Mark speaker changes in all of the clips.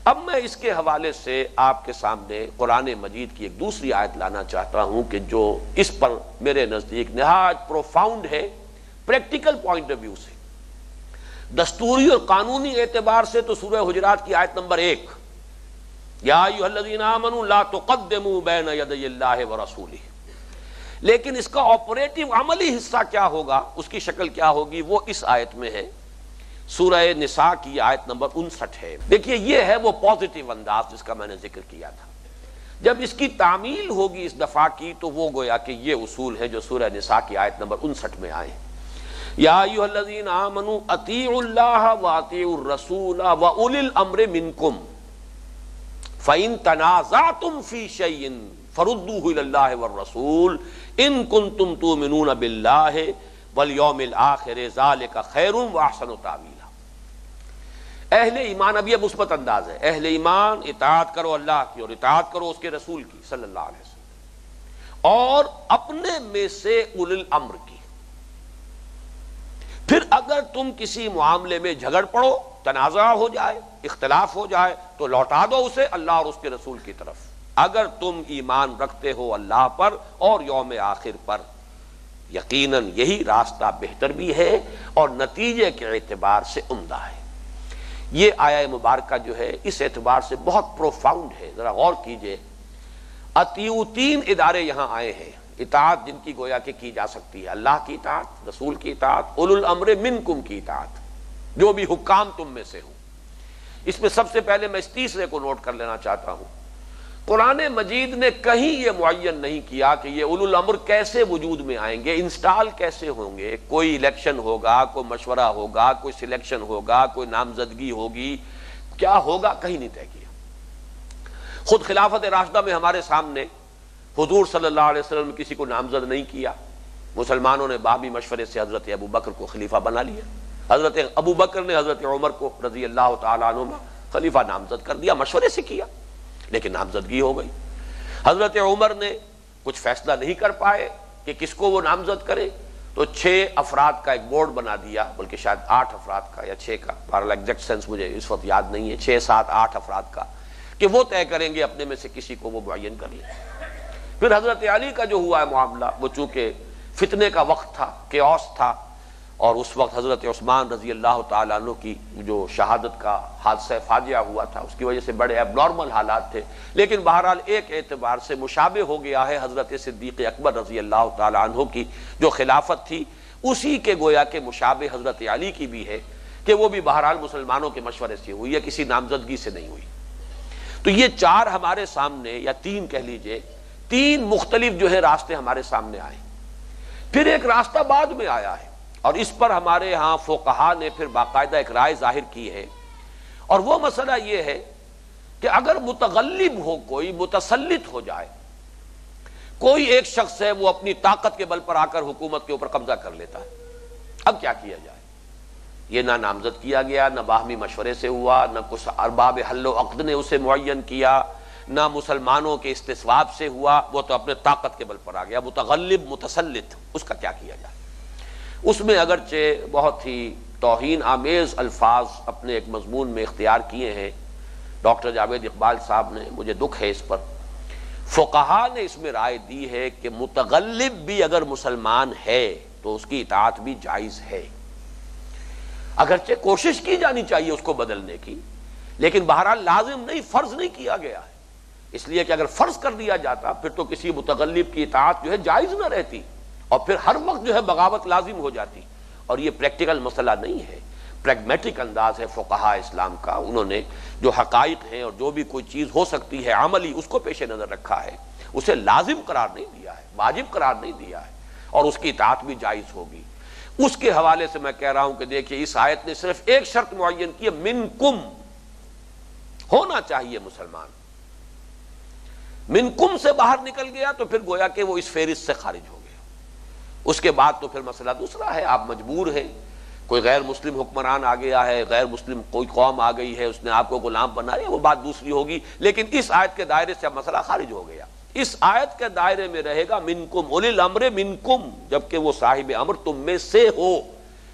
Speaker 1: اب میں اس کے حوالے سے آپ کے سامنے قرآن مجید کی ایک دوسری آیت لانا چاہتا ہوں کہ جو اس پر میرے نزدیک نہایت پروفاؤنڈ ہے پریکٹیکل پوائنٹ آف ویو سے، دستوری اور قانونی اعتبار سے تو سورہ حجرات کی آیت نمبر 1 یا ایھا الذین آمنوا لا تقدموا بین یدی اللہ ورسولہ، لیکن اس کا آپریٹو عملی حصہ کیا ہوگا، اس کی شکل کیا ہوگی، وہ اس آیت میں ہے، سورہ نساء کی آیت نمبر 59 ہے۔ دیکھیے یہ ہے وہ پازیٹیو انداز جس کا میں نے ذکر کیا تھا۔ جب اس کی تعمیل ہوگی اس دفعہ کی تو وہ گویا کہ یہ اصول ہے جو سورہ نساء کی آیت نمبر 59 میں آئے، یا ایھا الذین آمنوا اطیعوا اللہ واطیعوا الرسول واولی الامر منکم فإن تنازعتم فی شیء فردوہ الی اللہ والرسول ان کنتم تؤمنون باللہ والیوم الآخر ذالک خیر واحسن تاویلا۔ اہل ایمان، اب یہ مثبت انداز ہے، اہل ایمان اطاعت کرو اللہ کی اور اطاعت کرو اس کے رسول کی صلی اللہ علیہ وسلم، اور اپنے میں سے اولی الامر کی۔ پھر اگر تم کسی معاملے میں جھگڑ پڑو، تنازع ہو جائے، اختلاف ہو جائے، تو لوٹا دو اسے اللہ اور اس کے رسول کی طرف، اگر تم ایمان رکھتے ہو اللہ پر اور یوم آخر پر۔ یقیناً یہی راستہ بہتر بھی ہے اور نتیجے کے اعتبار سے عمدہ ہے۔ یہ آیہ مبارکہ جو ہے اس اعتبار سے بہت پروفاؤنڈ ہے، ذرا غور کیجئے۔ اطیعوا، 3 ادارے یہاں آئے ہیں، اطاعت جن کی گویا کہ کی جا سکتی ہے، اللہ کی اطاعت، رسول کی اطاعت، اولو الامر منکم کی اطاعت، جو بھی حکام تم میں سے ہوں۔ اس میں سب سے پہلے میں اس تیسرے کو نوٹ کر لینا چاہتا ہوں، قرآن مجید نے کہیں یہ معین نہیں کیا کہ یہ اولو الامر کیسے وجود میں آئیں گے، انسٹال کیسے ہوں گے، کوئی الیکشن ہوگا، کوئی مشورہ ہوگا، کوئی سلیکشن ہوگا، کوئی نامزدگی ہوگی، کیا ہوگا کہیں نہیں طے کیا۔ خود خلافت راشدہ میں ہمارے سامنے حضور صلی اللہ علیہ وسلم نے کسی کو نامزد نہیں کیا، مسلمانوں نے باہمی مشورے سے حضرت ابو بکر کو خلیفہ بنا لیا، حضرت ابو بکر نے حضرت عمر کو رضی اللہ تعالیٰ عنہ خلیفہ نامزد کر دیا، مشورے سے کیا، لیکن نامزدگی ہو گئی۔ حضرت عمر نے کچھ فیصلہ نہیں کر پائے کہ کس کو وہ نامزد کرے، تو 6 افراد کا ایک بورڈ بنا دیا، بلکہ شاید 8 افراد کا یا 6 کا، بہرحال ایگزیکٹ سینس مجھے اس وقت یاد نہیں ہے، 6 7 8 افراد کا، کہ وہ طے کریں گے اپنے میں سے کسی کو وہ معین کر لیں۔ پھر حضرت علی کا جو ہوا ہے معاملہ، وہ چونکہ فتنے کا وقت تھا، کیوس تھا، اور اس وقت حضرت عثمان رضی اللہ تعالیٰ عنہ کی جو شہادت کا حادثہ فاجعہ ہوا تھا، اس کی وجہ سے بڑے اب نارمل حالات تھے، لیکن بہرحال ایک اعتبار سے مشابہ ہو گیا ہے حضرت صدیق اکبر رضی اللہ تعالیٰ عنہ کی جو خلافت تھی، اسی کے گویا کہ مشابہ حضرت علی کی بھی ہے کہ وہ بھی بہرحال مسلمانوں کے مشورے سے ہوئی ہے، کسی نامزدگی سے نہیں ہوئی۔ تو یہ 4 ہمارے سامنے، یا 3 کہہ لیجئے، 3 مختلف جو ہے راستے ہمارے سامنے آئے۔ پھر ایک راستہ بعد میں آیا ہے، اور اس پر ہمارے ہاں فقہا نے پھر باقاعدہ ایک رائے ظاہر کی ہے، اور وہ مسئلہ یہ ہے کہ اگر متغلب ہو، کوئی متسلط ہو جائے، کوئی ایک شخص ہے وہ اپنی طاقت کے بل پر آ کر حکومت کے اوپر قبضہ کر لیتا ہے، اب کیا کیا جائے؟ یہ نہ نامزد کیا گیا، نہ باہمی مشورے سے ہوا، نہ کچھ ارباب حل و عقد نے اسے معین کیا، نہ مسلمانوں کے استصواب سے ہوا، وہ تو اپنے طاقت کے بل پر آ گیا، متغلب متسلط، اس کا کیا کیا جائے؟ اس میں اگرچہ بہت ہی توہین آمیز الفاظ اپنے ایک مضمون میں اختیار کیے ہیں ڈاکٹر جاوید اقبال صاحب نے، مجھے دکھ ہے اس پر، فقہا نے اس میں رائے دی ہے کہ متغلب بھی اگر مسلمان ہے تو اس کی اطاعت بھی جائز ہے، اگرچہ کوشش کی جانی چاہیے اس کو بدلنے کی، لیکن بہرحال لازم نہیں، فرض نہیں کیا گیا ہے، اس لیے کہ اگر فرض کر دیا جاتا پھر تو کسی متغلب کی اطاعت جو ہے جائز نہ رہتی، اور پھر ہر وقت جو ہے بغاوت لازم ہو جاتی، اور یہ پریکٹیکل مسئلہ نہیں ہے، پریگمیٹک انداز ہے فقہا اسلام کا، انہوں نے جو حقائق ہیں اور جو بھی کوئی چیز ہو سکتی ہے عملی، اس کو پیش نظر رکھا ہے، اسے لازم قرار نہیں دیا ہے، واجب قرار نہیں دیا ہے، اور اس کی اطاعت بھی جائز ہوگی۔ اس کے حوالے سے میں کہہ رہا ہوں کہ دیکھیے اس آیت نے صرف ایک شرط معین کی ہے، منکم، ہونا چاہیے مسلمان، منکم سے باہر نکل گیا تو پھر گویا کہ وہ اس فہرست سے خارج ہو گیا، اس کے بعد تو پھر مسئلہ دوسرا ہے، آپ مجبور ہیں، کوئی غیر مسلم حکمران آ گیا ہے، غیر مسلم کوئی قوم آ گئی ہے، اس نے آپ کو غلام بنایا، وہ بات دوسری ہوگی، لیکن اس آیت کے دائرے سے اب مسئلہ خارج ہو گیا، اس آیت کے دائرے میں رہے گا منکم، اولی الامر منکم، جبکہ وہ صاحب امر تم میں سے ہو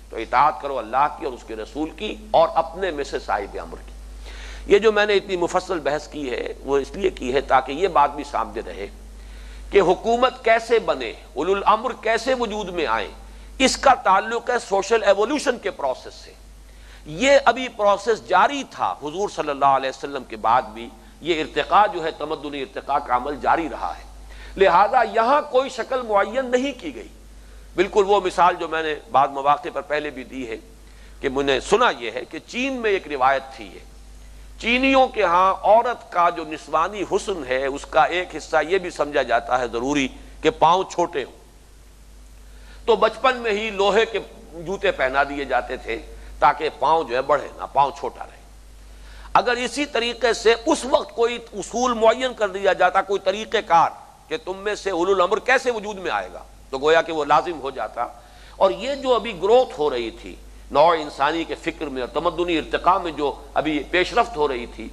Speaker 1: تو اطاعت کرو اللہ کی اور اس کے رسول کی، اور اپنے میں سے صاحب امر کی۔ یہ جو میں نے اتنی مفصل بحث کی ہے وہ اس لیے کی ہے تاکہ یہ بات بھی سامنے رہے کہ حکومت کیسے بنے، اولو الامر کیسے وجود میں آئیں، اس کا تعلق ہے سوشل ایوولوشن کے پروسیس سے۔ یہ ابھی پروسیس جاری تھا، حضور صلی اللہ علیہ وسلم کے بعد بھی یہ ارتقاء جو ہے تمدنی ارتقاء کا عمل جاری رہا ہے، لہذا یہاں کوئی شکل معین نہیں کی گئی۔ بالکل وہ مثال جو میں نے بعض مواقع پر پہلے بھی دی ہے کہ میں نے سنا یہ ہے کہ چین میں ایک روایت تھی، یہ چینیوں کے ہاں عورت کا جو نسوانی حسن ہے اس کا ایک حصہ یہ بھی سمجھا جاتا ہے ضروری کہ پاؤں چھوٹے ہوں، تو بچپن میں ہی لوہے کے جوتے پہنا دیے جاتے تھے تاکہ پاؤں جو ہے بڑھے نہ، پاؤں چھوٹا رہے۔ اگر اسی طریقے سے اس وقت کوئی اصول معین کر دیا جاتا، کوئی طریقہ کار کہ تم میں سے اولو الامر کیسے وجود میں آئے گا، تو گویا کہ وہ لازم ہو جاتا۔ اور یہ جو ابھی گروتھ ہو رہی تھی نوع انسانی کے فکر میں اور تمدنی ارتقاء میں جو ابھی پیش رفت ہو رہی تھی،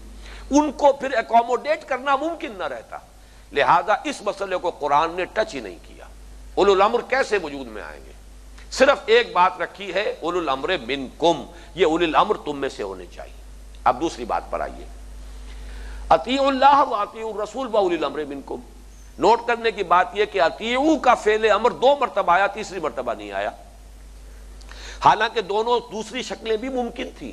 Speaker 1: ان کو پھر ایکوموڈیٹ کرنا ممکن نہ رہتا، لہذا اس مسئلے کو قرآن نے ٹچ ہی نہیں کیا۔ اولو الامر کیسے وجود میں آئیں گے، صرف ایک بات رکھی ہے، اولو الامر منکم، یہ اولو الامر تم میں سے ہونے چاہیے۔ اب دوسری بات پر آئیے، اطیعوا اللہ و اطیعوا الرسول و اولی الامر منکم۔ نوٹ کرنے کی بات یہ کہ اطیعوا کا فعل امر 2 مرتبہ آیا، تیسری مرتبہ نہیں آیا، حالانکہ دونوں دوسری شکلیں بھی ممکن تھی۔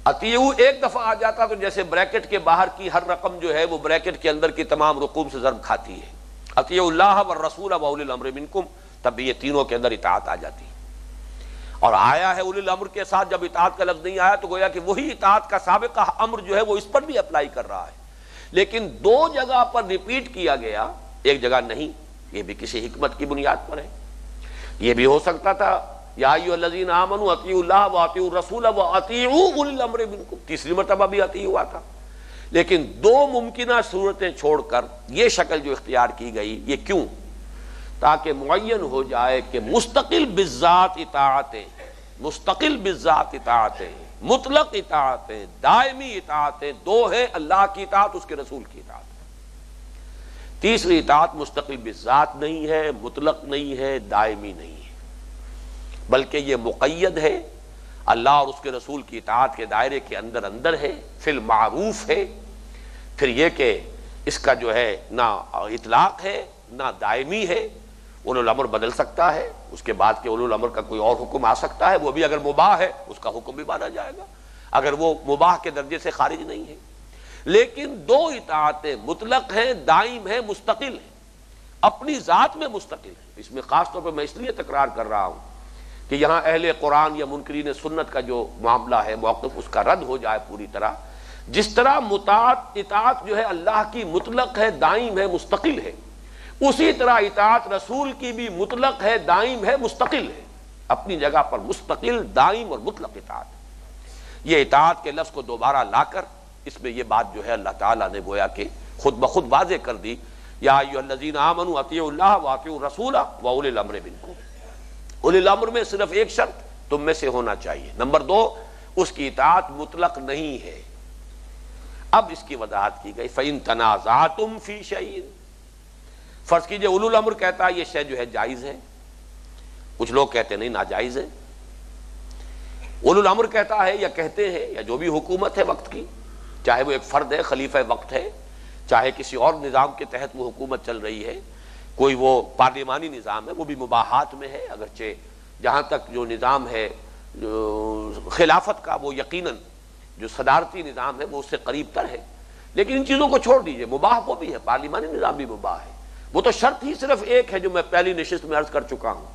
Speaker 1: اطیعوا ایک دفعہ آ جاتا تو جیسے بریکٹ کے باہر کی ہر رقم جو ہے وہ بریکٹ کے اندر کی تمام رقوم سے ضرب کھاتی ہے، اطیعوا اللہ والرسول و اولی الامر منکم، تب یہ تینوں کے اندر اطاعت آ جاتی۔ اور آیا ہے اولی الامر کے ساتھ جب اطاعت کا لفظ نہیں آیا تو گویا کہ وہی اطاعت کا سابقہ امر جو ہے وہ اس پر بھی اپلائی کر رہا ہے، لیکن 2 جگہ پر ریپیٹ کیا گیا، ایک جگہ نہیں، یہ بھی کسی حکمت کی بنیاد پر ہے۔ یہ بھی ہو سکتا تھا یا ایھا الذین آمنوا اطیعوا اللہ واطیعوا الرسول واطیعوا اولی الامر منکم، تیسری مرتبہ بھی اطیعوا ہوا تھا، لیکن 2 ممکنہ صورتیں چھوڑ کر یہ شکل جو اختیار کی گئی، یہ کیوں؟ تاکہ معین ہو جائے کہ مستقل بالذات اطاعتیں، مستقل بالذات اطاعتیں، مطلق اطاعتیں، دائمی اطاعتیں 2 ہیں، اللہ کی اطاعت، اس کے رسول کی اطاعت۔ تیسری اطاعت مستقل بالذات نہیں ہے، مطلق نہیں ہے، دائمی نہیں ہے، بلکہ یہ مقید ہے، اللہ اور اس کے رسول کی اطاعت کے دائرے کے اندر اندر ہے، فی المعروف ہے۔ پھر یہ کہ اس کا جو ہے نہ اطلاق ہے نہ دائمی ہے، اولو الامر بدل سکتا ہے، اس کے بعد کے اولو الامر کا کوئی اور حکم آ سکتا ہے، وہ بھی اگر مباح ہے اس کا حکم بھی مانا جائے گا اگر وہ مباح کے درجے سے خارج نہیں ہے۔ لیکن 2 اطاعتیں مطلق ہیں، دائم ہیں، مستقل ہیں، اپنی ذات میں مستقل ہیں۔ اس میں خاص طور پر میں اس لیے تکرار کر رہا ہوں کہ یہاں اہل قرآن یا منکرین سنت کا جو معاملہ ہے، موقف اس کا رد ہو جائے پوری طرح۔ جس طرح اطاعت جو ہے اللہ کی مطلق ہے، دائم ہے، مستقل ہے، اسی طرح اطاعت رسول کی بھی مطلق ہے، دائم ہے، مستقل ہے، اپنی جگہ پر مستقل، دائم اور مطلق اطاعت۔ یہ اطاعت کے لفظ کو دوبارہ لا کر اس میں یہ بات جو ہے اللہ تعالیٰ نے گویا کہ خود بخود واضح کر دی، یا ایھا الذین آمنوا اطیعوا اللہ واطیعوا الرسول واولی الامر منکم۔ اولی الامر میں صرف ایک شرط تم میں سے ہونا چاہیے، نمبر 2 اس کی اطاعت مطلق نہیں ہے۔ اب اس کی وضاحت کی گئی، فَإِن تَنَازَعْتُمْ فِي شَيْءٍ، فرض کیجئے اولو الامر کہتا ہے یہ شے جو ہے جائز ہے، کچھ لوگ کہتے ہیں نہیں ناجائز ہے۔ اولو الامر کہتا ہے یا کہتے ہیں یا جو بھی حکومت ہے وقت کی، چاہے وہ ایک فرد ہے، خلیفہ وقت ہے، چاہے کسی اور نظام کے تحت وہ حکومت چل رہی ہے، کوئی وہ پارلیمانی نظام ہے، وہ بھی مباحات میں ہے، اگرچہ جہاں تک جو نظام ہے خلافت کا وہ یقیناً جو صدارتی نظام ہے وہ اس سے قریب تر ہے، لیکن ان چیزوں کو چھوڑ دیجئے، مباح وہ بھی ہے، پارلیمانی نظام بھی مباح ہے۔ وہ تو شرط ہی صرف ایک ہے جو میں پہلی نشست میں عرض کر چکا ہوں،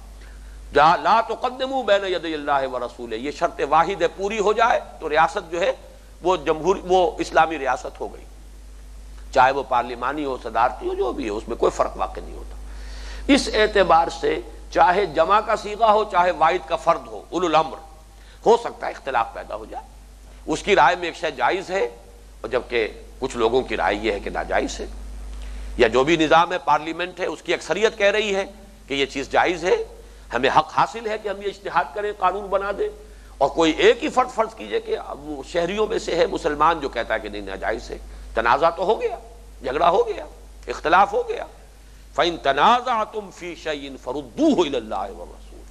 Speaker 1: لا تقدموا بین یدی اللہ ورسولہ، یہ شرط واحد ہے، پوری ہو جائے تو ریاست جو ہے وہ اسلامی ریاست ہو گئی، چاہے وہ پارلیمانی ہو، صدارتی ہو، جو بھی ہو، اس میں کوئی فرق واقع نہیں ہوتا۔ اس اعتبار سے چاہے جمع کا صیغہ ہو چاہے واحد کا فرد ہو، اولو الامر، ہو سکتا ہے اختلاف پیدا ہو جائے، اس کی رائے میں ایک شے جائز ہے اور جبکہ کچھ لوگوں کی رائے یہ ہے کہ ناجائز ہے، یا جو بھی نظام ہے پارلیمنٹ ہے اس کی اکثریت کہہ رہی ہے کہ یہ چیز جائز ہے، ہمیں حق حاصل ہے کہ ہم یہ اجتہاد کریں، قانون بنا دیں، اور کوئی ایک ہی فرض کیجئے کہ وہ شہریوں میں سے ہے مسلمان جو کہتا ہے کہ نہیں ناجائز ہے، تنازع تو ہو گیا، جھگڑا ہو گیا، اختلاف ہو گیا۔ فَإِن تَنَازَعْتُمْ فِي شَيْءٍ فَرُدُّوهُ إِلَى اللَّهِ وَالرَّسُولِ،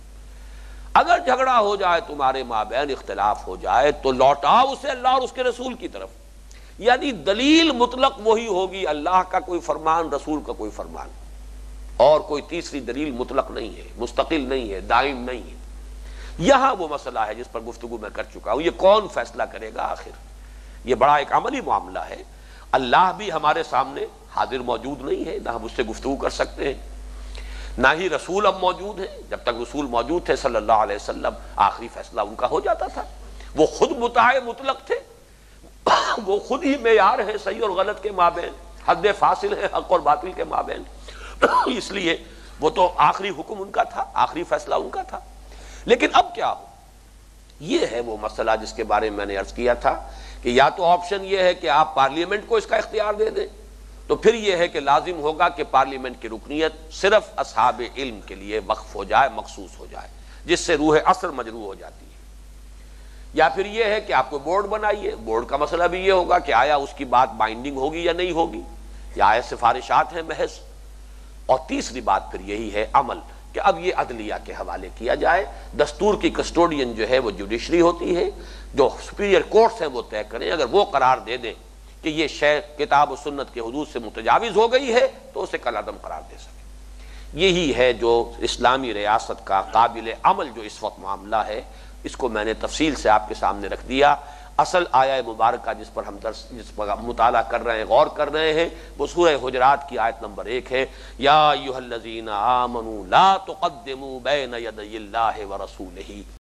Speaker 1: اگر جھگڑا ہو جائے تمہارے مابین، اختلاف ہو جائے تو لوٹاؤ اسے اللہ اور اس کے رسول کی طرف۔ یعنی دلیل مطلق وہی ہوگی، اللہ کا کوئی فرمان، رسول کا کوئی فرمان، اور کوئی تیسری دلیل مطلق نہیں ہے، مستقل نہیں ہے، دائم نہیں ہے۔ یہاں وہ مسئلہ ہے جس پر گفتگو میں کر چکا ہوں، یہ کون فیصلہ کرے گا آخر؟ یہ بڑا ایک عملی معاملہ ہے۔ اللہ بھی ہمارے سامنے حاضر موجود نہیں ہے، نہ ہم اس سے گفتگو کر سکتے ہیں، نہ ہی رسول اب موجود ہیں۔ جب تک رسول موجود تھے صلی اللہ علیہ وسلم، آخری فیصلہ ان کا ہو جاتا تھا۔ وہ خود مطاع مطلق تھے، وہ خود ہی معیار ہیں صحیح اور غلط کے مابین، حد فاصل ہے حق اور باطل کے مابین۔ اس لیے وہ تو آخری حکم ان کا تھا، آخری فیصلہ ان کا تھا۔ لیکن اب کیا ہو؟ یہ ہے وہ مسئلہ جس کے بارے میں نے عرض کیا تھا کہ یا تو آپشن یہ ہے کہ آپ پارلیمنٹ کو اس کا اختیار دے دیں، تو پھر یہ ہے کہ لازم ہوگا کہ پارلیمنٹ کی رکنیت صرف اصحاب علم کے لیے وقف ہو جائے، مخصوص ہو جائے، جس سے روح اثر مجروح ہو جاتی ہے۔ یا پھر یہ ہے کہ آپ کو بورڈ بنائیے، بورڈ کا مسئلہ بھی یہ ہوگا کہ آیا اس کی بات بائنڈنگ ہوگی یا نہیں ہوگی، یا آیا سفارشات ہیں محض۔ اور تیسری بات پھر یہی ہے عمل، کہ اب یہ عدلیہ کے حوالے کیا جائے۔ دستور کی کسٹوڈین جو ہے وہ جوڈیشری ہوتی ہے، جو سپیریئر کورٹس ہیں وہ طے کریں۔ اگر وہ قرار دے دیں کہ یہ شے کتاب و سنت کے حدود سے متجاوز ہو گئی ہے تو اسے کالعدم قرار دے سکیں۔ یہی ہے جو اسلامی ریاست کا قابل عمل جو اس وقت معاملہ ہے، اس کو میں نے تفصیل سے آپ کے سامنے رکھ دیا۔ اصل آیہ مبارکہ جس پر ہم جس پر مطالعہ کر رہے ہیں، غور کر رہے ہیں، وہ سورہ حجرات کی آیت نمبر 1 ہے، یا ایھا الذین آمنوا لا تقدموا بین یدی اللہ ورسولہ۔